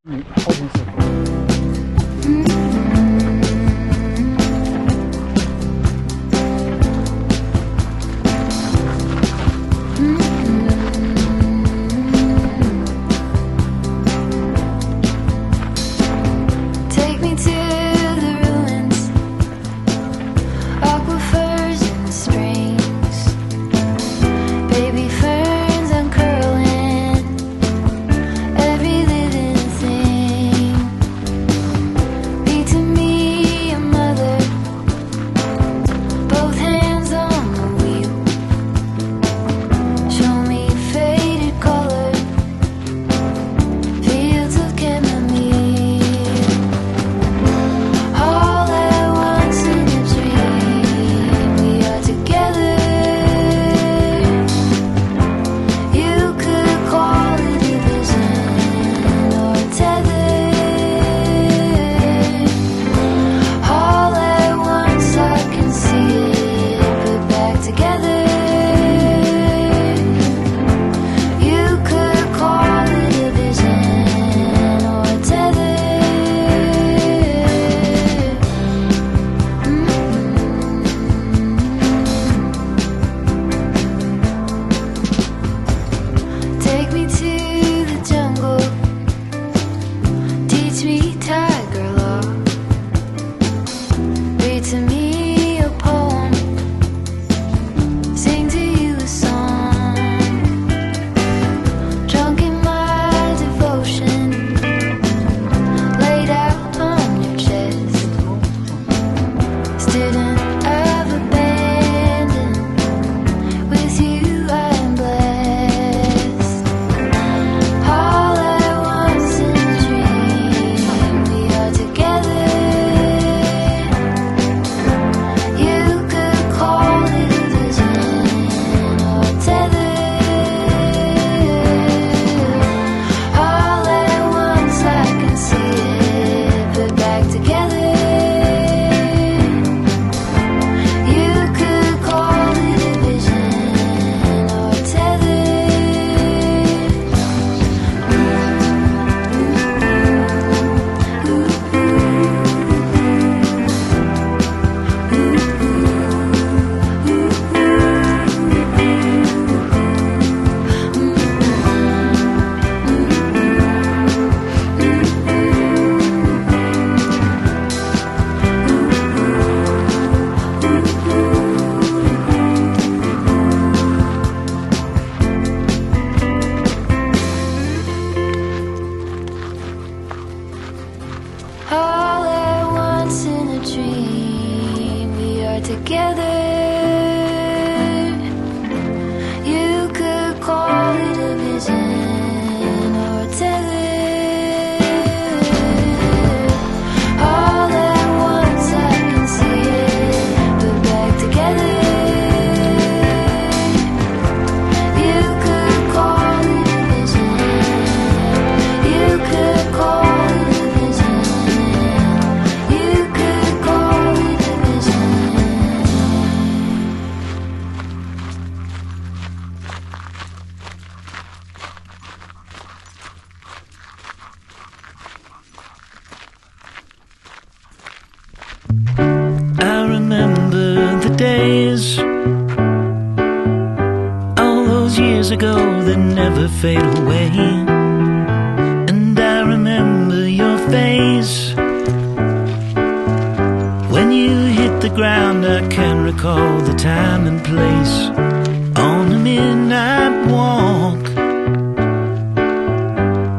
I remember the days, all those years ago that never fade away. And I remember your face when you hit the ground. I can recall the time and place on a midnight walk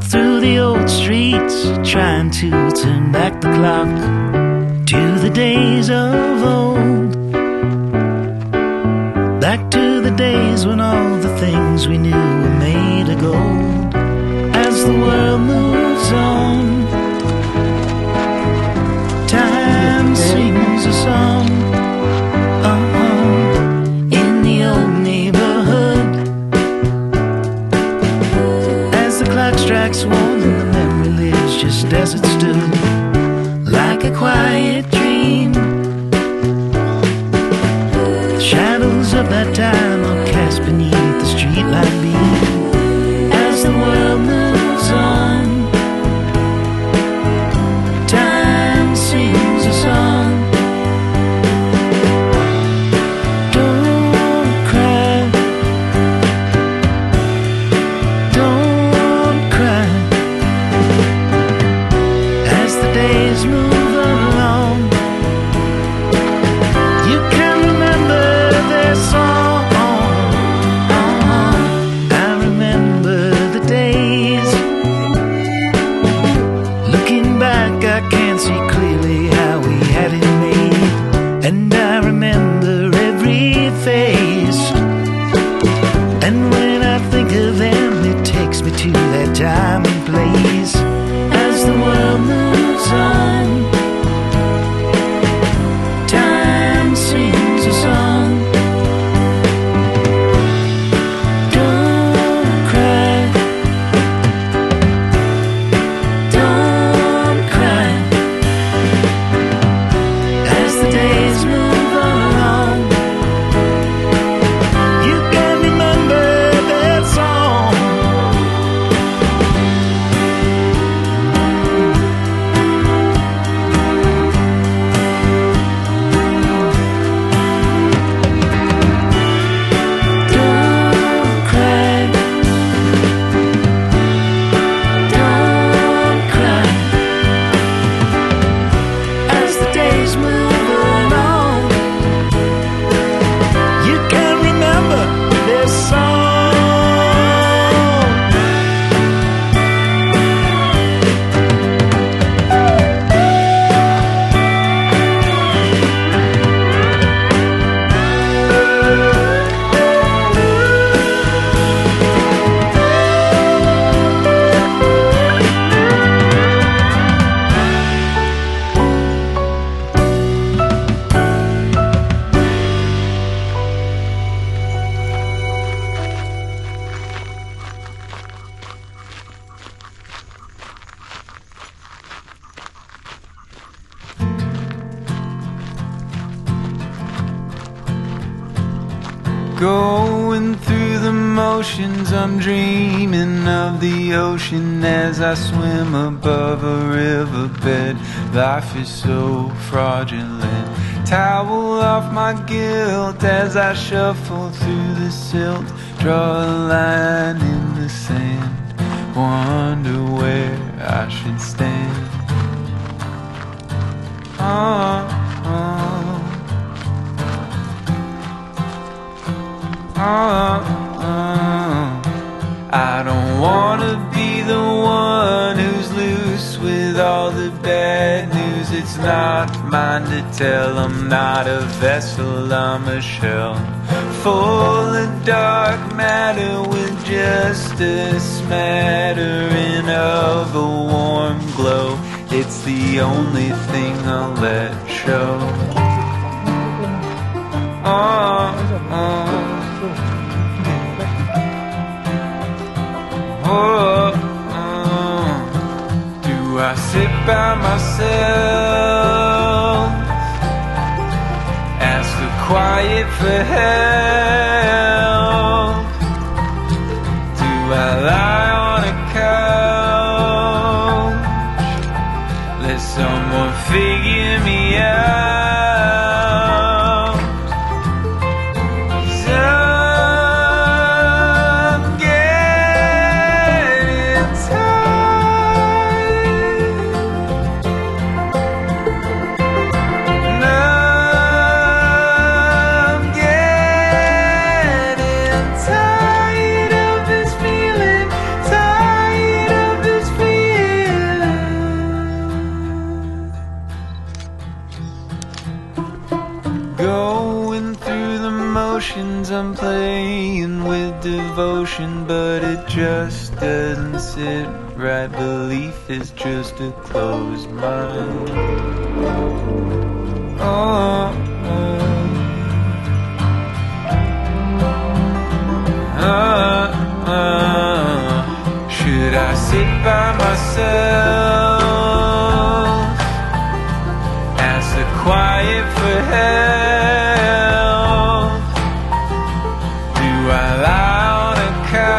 through the old streets, trying to turn back the clock to the days of old, back to the days when all the things we knew were made of gold. As the world moves on, time sings a song in the old neighborhood. As the clock strikes one and the memory lives just as it stood, like a quiet dream. The shadows of that time are cast beneath the streetlight beam. As the world moves on, Going through the motions, I'm dreaming of the ocean as I swim above a riverbed. Life is so fraudulent. Towel off my guilt as I shuffle through the silt. Draw a line in the sand, wonder where I should stand. I don't wanna be the one who's loose with all the bad news. It's not mine to tell. I'm not a vessel, I'm a shell, full of dark matter with just a smattering of a warm glow. It's the only thing I'll let show. Do I sit by myself, ask the quiet for help? Do I lie on a couch, let someone figure me out? Going through the motions, I'm playing with devotion, but it just doesn't sit right. Belief is just a closed mind. Should I sit by myself, ask the quiet for help? Do I lie on a couch,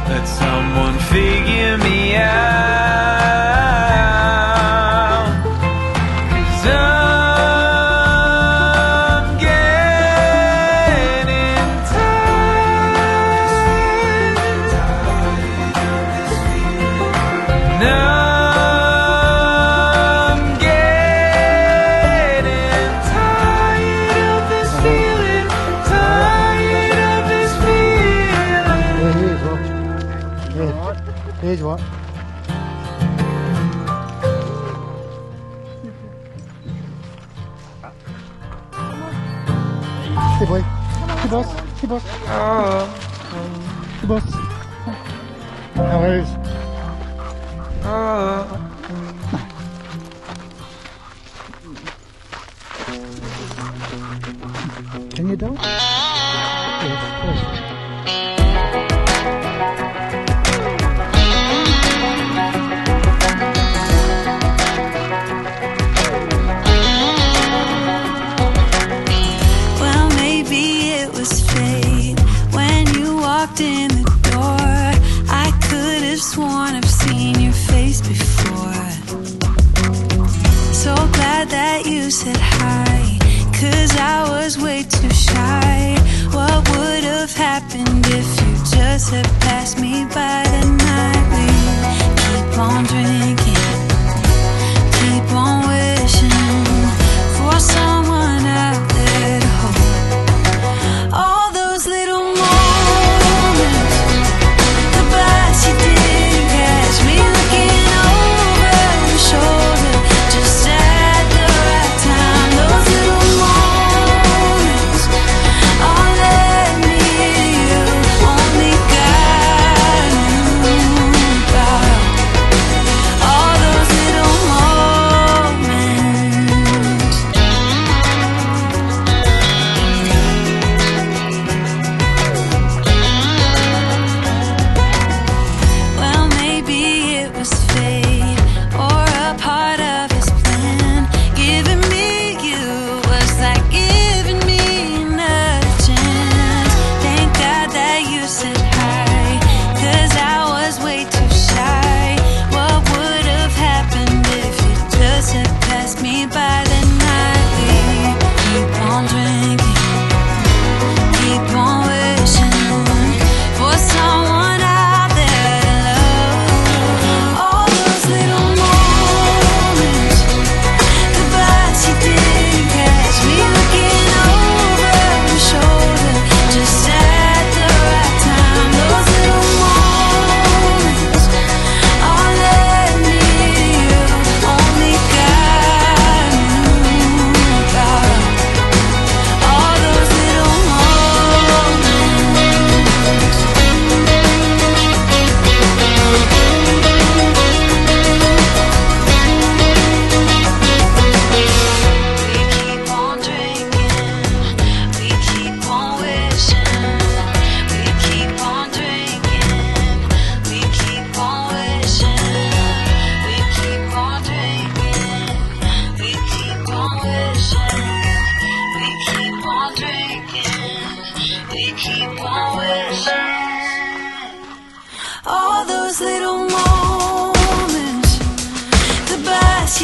let someone figure me out? 'Cause I'm getting tired. Now Here's what? Hey boy. Hey boss. Hey boss. Hey boss. How is? Can you do it? Yes, of course. In the door, I could have sworn I've seen your face before. So glad that you said hi, 'cause I was way too shy. What would have happened if you just had passed me by the night? We keep on drinking, keep on wishing for someone out there to hold. All those little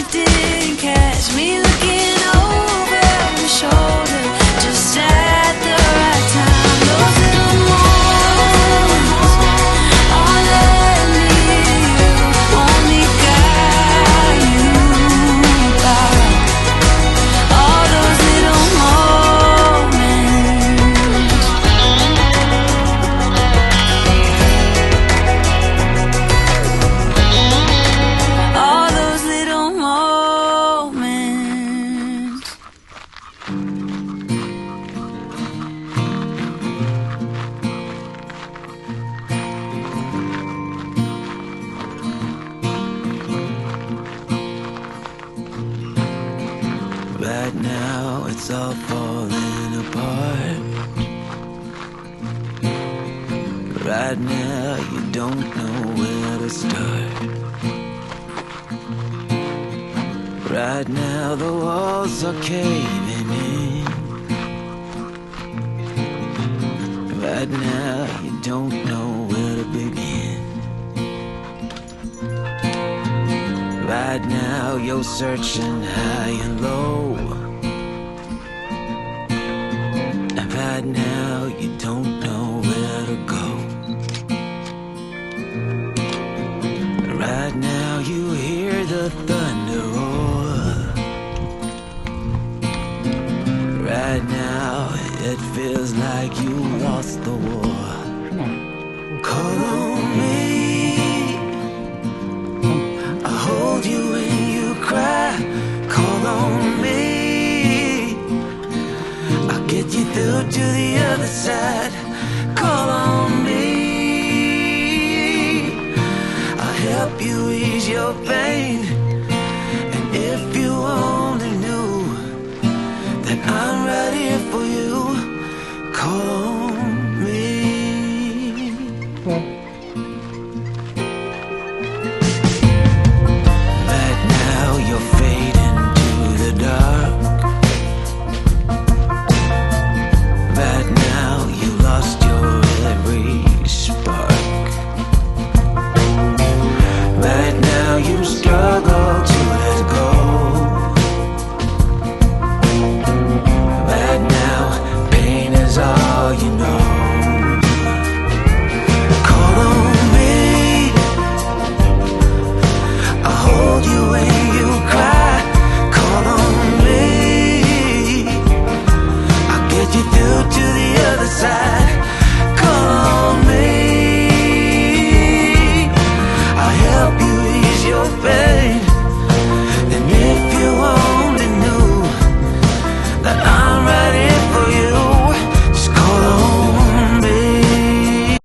you didn't catch me looking over my shoulder just at the right time. Those little moments all that near you only got you by. All those little moments. All those little moments. Right now it's all falling apart. Right now you don't know where to start. Right now the walls are caving in. Right now you don't know where to begin. Right now you're searching high and low. And right now you don't know where to go. Right now you hear the thunder roar. Right now it feels like you lost the war. Call on me, I hold you when you cry. Call on me, I'll get you through to the other side. Call on me, I'll help you ease your pain. And if you only knew that I'm right here for you, call on me.